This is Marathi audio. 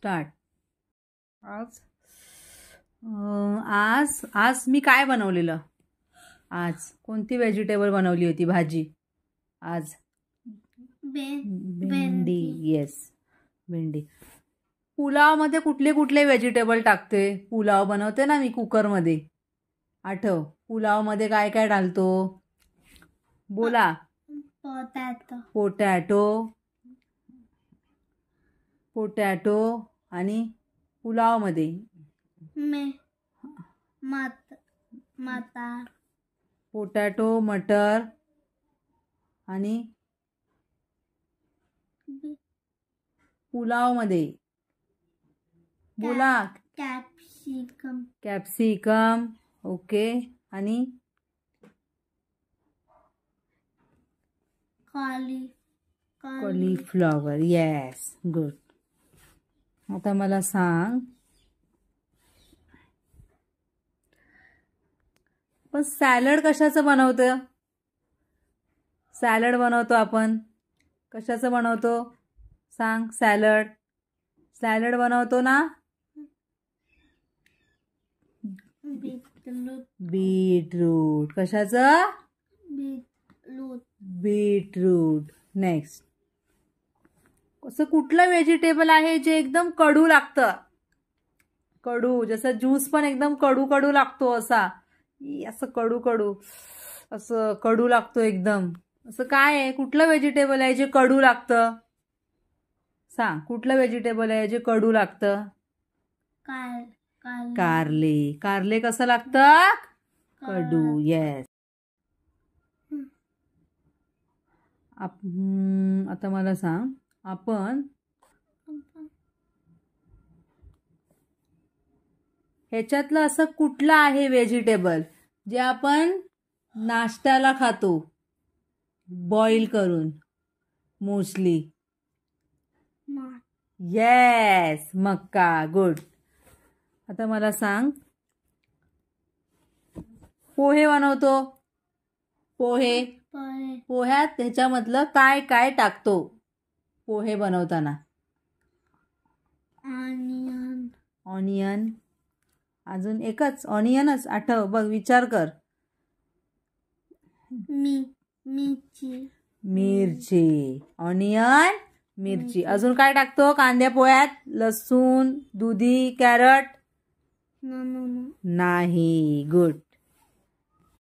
स्टार्ट. आज आज आज मी काय बनवलेलं? आज कोणती व्हेजिटेबल बनवली होती भाजी? आज भेंडी. येस, भेंडी. पुलावमध्ये कुठले कुठले व्हेजिटेबल टाकते? पुलाव बनवते ना मी कुकरमध्ये. आठव, पुलावमध्ये काय काय घालतो? बोला. पोटॅटो आणि पुलावमध्ये पोटॅटो, मटर आणि पुलावमध्ये बोला. कॅप्सिकम. ओके. आणि कॉलीफ्लॉवर. Yes, good. आता मला सांग, पण सॅलड कशाचं बनवतं? सॅलड बनवतो आपण, कशाचं बनवतो? सांग. सॅलड बनवतो ना? बीटरूट. कशाचं? बीटरूट. नेक्स्ट. असं कुठलं व्हेजिटेबल आहे जे एकदम कडू लागतं? कडू, जसं ज्यूस पण एकदम कडू कडू लागतो असा. असं कडू असं कडू लागतो एकदम. असं काय आहे? कुठलं व्हेजिटेबल आहे जे कडू लागतं? सांग, कुठलं व्हेजिटेबल आहे जे कडू लागतं? कारले. कारले कसं लागतं? कडू. येस. आता मला सांग, आपण ह्याच्यातलं असं कुठलं आहे व्हेजिटेबल जे आपण नाश्त्याला खातो बॉईल करून? मोस्टली येस, मक्का. गुड. आता मला सांग, पोहे बनवतो. पोह्यात ह्याच्यामधलं काय काय टाकतो पोहे बनवताना? ऑनियन. अजून एकच ऑनियनच आठव बघ, विचार कर. मिरची. ऑनियन, मिरची. अजून काय टाकतो कांद्या पोह्यात? लसूण, दुधी, कॅरट? नाही. गुड.